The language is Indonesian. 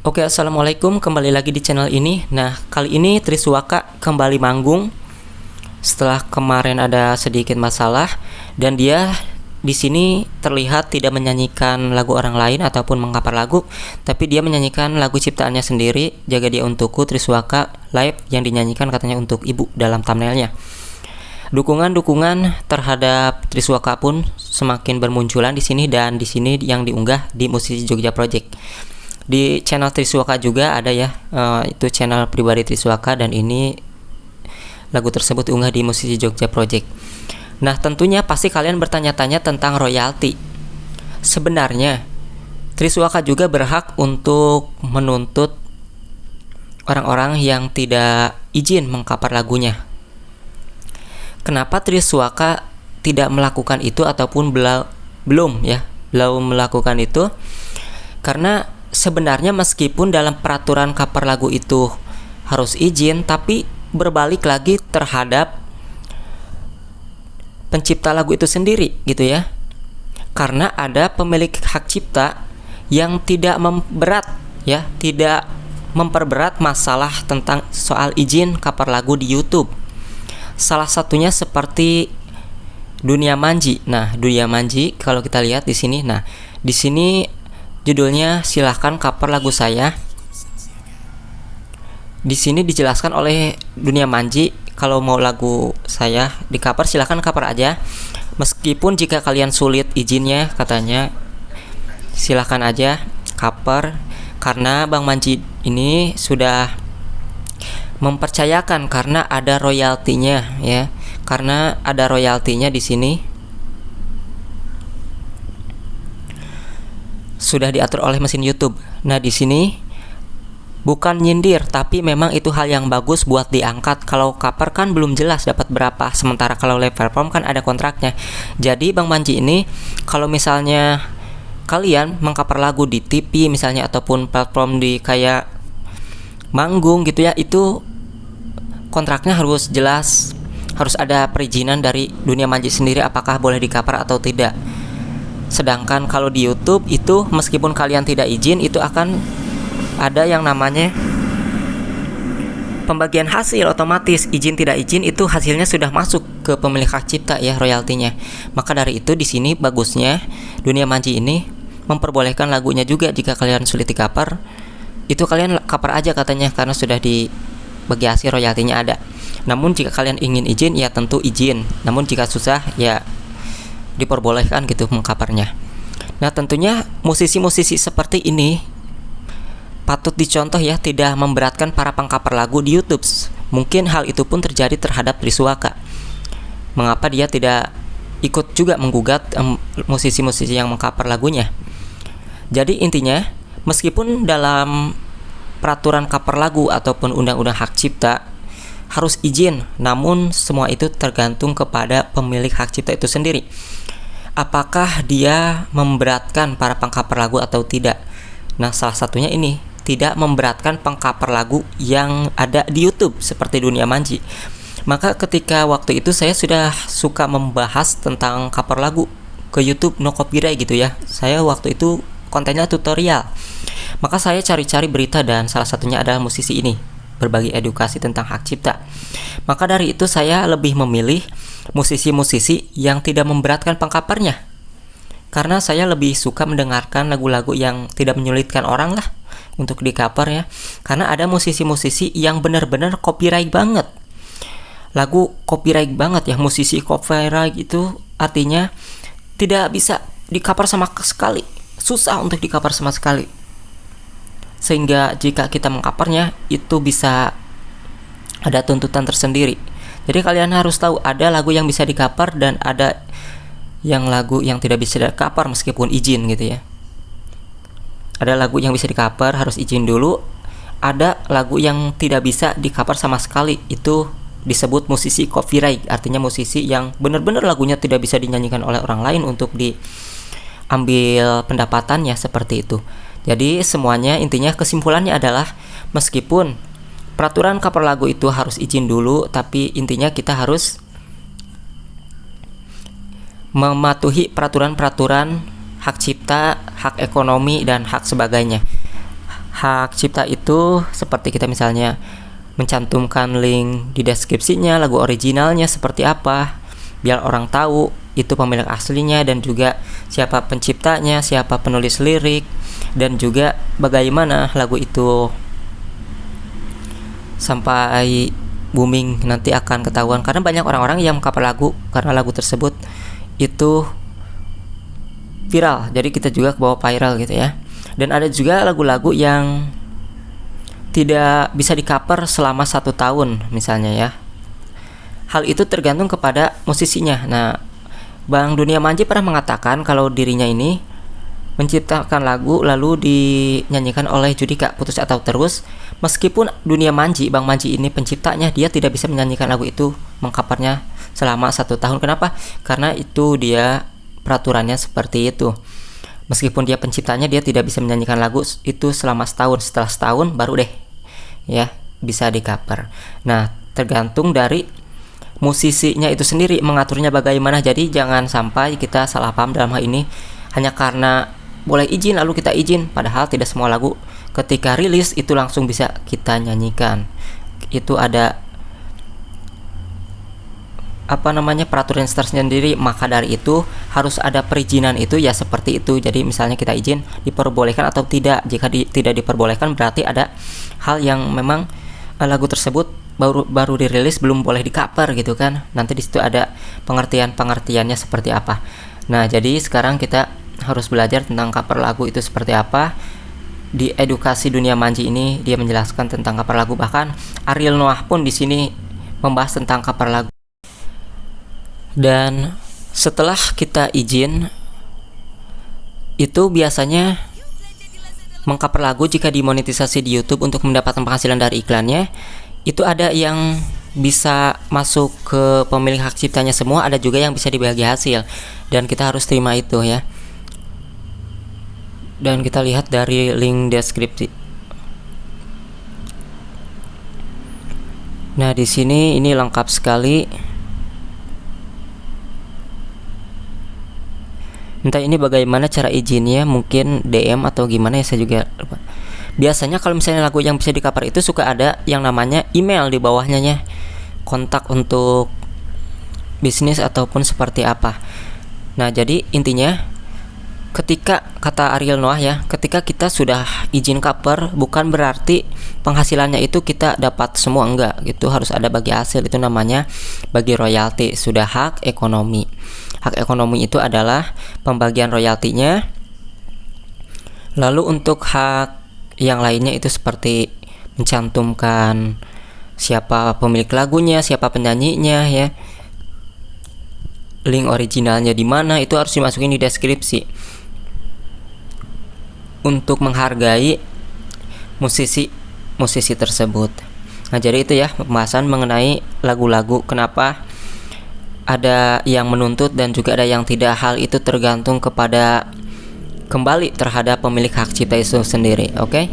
Oke, assalamualaikum. Kembali lagi di channel ini. Nah, kali ini Triswaka kembali manggung setelah kemarin ada sedikit masalah, dan dia di sini terlihat tidak menyanyikan lagu orang lain ataupun mengcover lagu, tapi dia menyanyikan lagu ciptaannya sendiri, Jaga Dia Untukku Triswaka live, yang dinyanyikan katanya untuk ibu dalam thumbnailnya. Dukungan-dukungan terhadap Triswaka pun semakin bermunculan di sini, dan di sini yang diunggah di Musisi Jogja Project. Di channel Triswaka juga ada ya, itu channel pribadi Triswaka, dan ini lagu tersebut diunggah di Musisi Jogja Project. Nah, tentunya pasti kalian bertanya-tanya tentang royalti. Sebenarnya Triswaka juga berhak untuk menuntut orang-orang yang tidak izin mengcover lagunya. Kenapa Triswaka tidak melakukan itu ataupun belum melakukan itu? Karena sebenarnya meskipun dalam peraturan cover lagu itu harus izin, tapi berbalik lagi terhadap pencipta lagu itu sendiri gitu ya. Karena ada pemilik hak cipta yang tidak tidak memperberat masalah tentang soal izin cover lagu di YouTube. Salah satunya seperti Dunia Manji. Nah, Dunia Manji kalau kita lihat di sini, nah di sini judulnya silahkan cover lagu saya. Di sini dijelaskan oleh Dunia Manji, kalau mau lagu saya di cover silahkan cover aja. Meskipun jika kalian sulit izinnya, katanya silahkan aja cover, karena Bang Manji ini sudah mempercayakan karena ada royaltinya ya. Karena ada royaltinya di sini. Sudah diatur oleh mesin YouTube. Nah, di sini bukan nyindir, tapi memang itu hal yang bagus buat diangkat. Kalau cover kan belum jelas dapat berapa, sementara kalau live perform kan ada kontraknya. Jadi Bang Manji ini, kalau misalnya kalian mengcover lagu di TV misalnya ataupun platform di kayak manggung gitu ya, itu kontraknya harus jelas, harus ada perizinan dari Dunia Manji sendiri apakah boleh di cover atau tidak. Sedangkan kalau di YouTube itu meskipun kalian tidak izin, itu akan ada yang namanya pembagian hasil otomatis. Izin tidak izin itu hasilnya sudah masuk ke pemilik hak cipta ya, royaltinya. Maka dari itu di sini bagusnya Dunia Manji ini memperbolehkan lagunya juga. Jika kalian sulit di cover, itu kalian cover aja katanya, karena sudah dibagi hasil royaltinya ada. Namun jika kalian ingin izin ya tentu izin. Namun jika susah ya diperbolehkan gitu mengcovernya. Nah, tentunya musisi-musisi seperti ini patut dicontoh ya, tidak memberatkan para pengcover lagu di YouTube. Mungkin hal itu pun terjadi terhadap Triswaka. Mengapa dia tidak ikut juga menggugat musisi-musisi yang mengcover lagunya? Jadi intinya, meskipun dalam peraturan cover lagu ataupun undang-undang hak cipta harus izin, namun semua itu tergantung kepada pemilik hak cipta itu sendiri. Apakah dia memberatkan para pengcover lagu atau tidak? Nah, salah satunya ini, tidak memberatkan pengcover lagu yang ada di YouTube seperti Dunia Manji. Maka ketika waktu itu saya sudah suka membahas tentang cover lagu ke YouTube no copyright gitu ya. Saya waktu itu kontennya tutorial. Maka saya cari-cari berita, dan salah satunya adalah musisi ini berbagi edukasi tentang hak cipta. Maka dari itu saya lebih memilih musisi-musisi yang tidak memberatkan pengcovernya, karena saya lebih suka mendengarkan lagu-lagu yang tidak menyulitkan orang lah untuk di cover ya. Karena ada musisi-musisi yang benar-benar copyright banget, lagu copyright banget ya. Musisi copyright itu artinya tidak bisa di cover sama sekali, susah untuk di cover sama sekali, sehingga jika kita mengcovernya itu bisa ada tuntutan tersendiri. Jadi kalian harus tahu, ada lagu yang bisa di cover dan ada yang lagu yang tidak bisa di cover meskipun izin gitu ya. Ada lagu yang bisa di cover harus izin dulu, ada lagu yang tidak bisa di cover sama sekali, itu disebut musisi copyright. Artinya musisi yang benar-benar lagunya tidak bisa dinyanyikan oleh orang lain untuk diambil pendapatannya, seperti itu. Jadi semuanya intinya kesimpulannya adalah, meskipun peraturan cover lagu itu harus izin dulu, tapi intinya kita harus mematuhi peraturan-peraturan hak cipta, hak ekonomi, dan hak sebagainya. hak cipta itu seperti kita misalnya mencantumkan link di deskripsinya, lagu originalnya seperti apa, biar orang tahu itu pemilik aslinya, dan juga siapa penciptanya, siapa penulis lirik, dan juga bagaimana lagu itu sampai booming nanti akan ketahuan, karena banyak orang-orang yang cover lagu karena lagu tersebut itu viral, jadi kita juga kebawa viral gitu ya. Dan ada juga lagu-lagu yang tidak bisa di cover selama 1 tahun misalnya ya. Hal itu tergantung kepada musisinya. Nah, Bang Dunia Manji pernah mengatakan kalau dirinya ini menciptakan lagu lalu dinyanyikan oleh Judika Putus Atau Terus. Meskipun Dunia Manji, Bang Manji ini penciptanya, dia tidak bisa menyanyikan lagu itu, mengcovernya selama 1 tahun. Kenapa? Karena itu dia peraturannya seperti itu. Meskipun dia penciptanya, dia tidak bisa menyanyikan lagu itu selama setahun. Setelah setahun baru deh ya bisa di cover. Nah, tergantung dari musisinya itu sendiri mengaturnya bagaimana. Jadi jangan sampai kita salah paham dalam hal ini, hanya karena boleh izin lalu kita izin, padahal tidak semua lagu ketika rilis itu langsung bisa kita nyanyikan. Itu ada peraturan tersendiri, maka dari itu harus ada perizinan itu ya, seperti itu. Jadi misalnya kita izin diperbolehkan atau tidak. Jika tidak diperbolehkan berarti ada hal yang memang lagu tersebut baru dirilis, belum boleh di cover gitu kan. Nanti di situ ada pengertiannya seperti apa. Nah, jadi sekarang kita harus belajar tentang cover lagu itu seperti apa. Di edukasi Dunia Manji ini dia menjelaskan tentang cover lagu, bahkan Ariel Noah pun di sini membahas tentang cover lagu. Dan setelah kita izin, itu biasanya mengcover lagu jika dimonetisasi di YouTube untuk mendapatkan penghasilan dari iklannya, itu ada yang bisa masuk ke pemilik hak ciptanya semua, ada juga yang bisa dibagi hasil, dan kita harus terima itu ya. Dan kita lihat dari link deskripsi. Nah, di sini ini lengkap sekali. Entah ini bagaimana cara izinnya, mungkin DM atau gimana ya, saya juga lupa. Biasanya kalau misalnya lagu yang bisa di cover itu suka ada yang namanya email di bawahnya ya, kontak untuk bisnis ataupun seperti apa. Nah, jadi intinya ketika kata Ariel Noah ya, ketika kita sudah izin cover bukan berarti penghasilannya itu kita dapat semua, enggak gitu, harus ada bagi hasil. Itu namanya bagi royalti, sudah hak ekonomi. Hak ekonomi itu adalah pembagian royaltinya. Lalu untuk hak yang lainnya itu seperti mencantumkan siapa pemilik lagunya, siapa penyanyinya ya, link originalnya di mana, itu harus dimasukin di deskripsi untuk menghargai musisi tersebut. Nah, jadi itu ya pembahasan mengenai lagu-lagu, kenapa ada yang menuntut dan juga ada yang tidak. Hal itu tergantung kepada kembali terhadap pemilik hak cipta itu sendiri. Oke?